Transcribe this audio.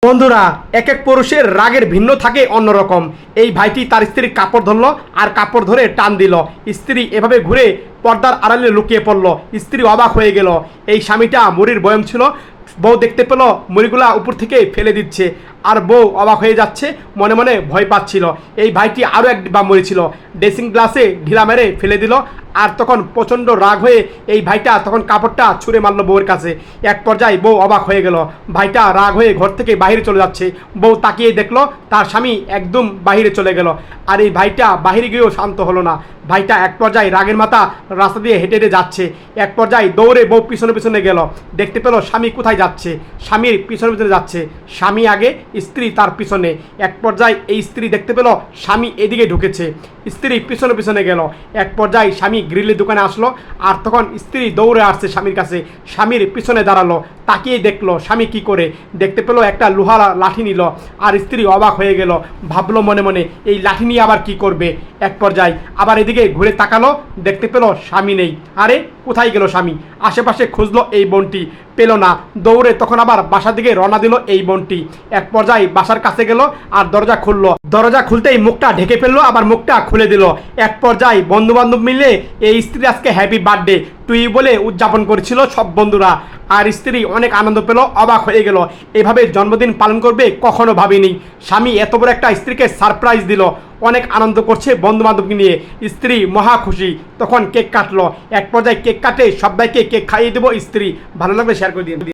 বন্ধুরা, এক এক পুরুষের রাগের ভিন্ন থাকে অন্যরকম। এই ভাইটি তার স্ত্রীর কাপড় ধরলো আর কাপড় ধরে টান দিল। স্ত্রী এভাবে ঘুরে পর্দার আড়ালে লুকিয়ে পড়লো। স্ত্রী অবাক হয়ে গেল। এই স্বামীটা মুড়ির বয়ম ছিল। বউ দেখতে পেল মুড়িগুলা উপর থেকে ফেলে দিচ্ছে, আর বউ অবাক হয়ে যাচ্ছে, মনে মনে ভয় পাচ্ছিল। এই ভাইটি আরও এক ডিব্বা মুড়ি ছিল, ড্রেসিং গ্লাসে ঢিলা মেরে ফেলে দিল। আর তখন প্রচণ্ড রাগ হয়ে এই ভাইটা তখন কাপড়টা ছুঁড়ে মারলো বউয়ের কাছে। এক পর্যায়ে বউ অবাক হয়ে গেল। ভাইটা রাগ হয়ে ঘর থেকে বাইরে চলে যাচ্ছে। বউ তাকিয়ে দেখলো তার স্বামী একদম বাইরে চলে গেল। আর এই ভাইটা বাইরে গিয়েও শান্ত হলো না। ভাইটা এক পর্যায়ে রাগের মাথা রাস্তা দিয়ে হেঁটে হেঁটে যাচ্ছে। এক পর্যায়ে দৌড়ে বউ পিছনে পিছনে গেল। দেখতে পেল স্বামী কোথায় যাচ্ছে। স্বামীর পিছনে পিছনে যাচ্ছে, স্বামী আগে, স্ত্রী তার পিছনে। এক পর্যায়ে এই স্ত্রী দেখতে পেল স্বামী এদিকে ঢুকেছে। স্ত্রী পিছনে পিছনে গেল। এক পর্যায়ে স্বামী গ্রিলের দোকানে আসলো, আর তখন স্ত্রী দৌড়ে আসছে স্বামীর কাছে। স্বামীর পিছনে দাঁড়ালো, তাকিয়ে দেখলো স্বামী কি করে। দেখতে পেলো একটা লোহার লাঠি নিল। আর স্ত্রী অবাক হয়ে গেল, ভাবলো মনে মনে এই লাঠি নিয়ে আবার কি করবে। এক পর্যায়ে আবার এদিকে ঘুরে তাকালো, দেখতে পেলো স্বামী নেই। আরে কোথায় গেল স্বামী? আশেপাশে খুঁজলো এই বোনটি, পেল না। দৌড়ে তখন আবার বাসার দিকে রওনা দিল এই বোনটি। এক পর্যায়ে বাসার কাছে গেল আর দরজা খুললো। দরজা খুলতেই মুখটা ঢেকে ফেললো, আবার মুখটা খুলে দিল। এক পর্যায়ে বন্ধু বান্ধব মিলে এই স্ত্রী আজকে হ্যাপি বার্থডে তুই বলে উদযাপন করেছিল সব বন্ধুরা। আর স্ত্রী অনেক আনন্দ পেল, অবাক হয়ে গেল। এভাবে জন্মদিন পালন করবে কখনো ভাবিনি। স্বামী এত বড় একটা স্ত্রীকে সারপ্রাইজ দিল। অনেক আনন্দ করছে বন্ধু বান্ধবকে নিয়ে। স্ত্রী মহা খুশি। তখন কেক কাটলো। এক পর্যায়ে কেক কাটে সবাইকে কেক খাইয়ে দেবো স্ত্রী। ভালো লাগলে শেয়ার করে দিয়ে।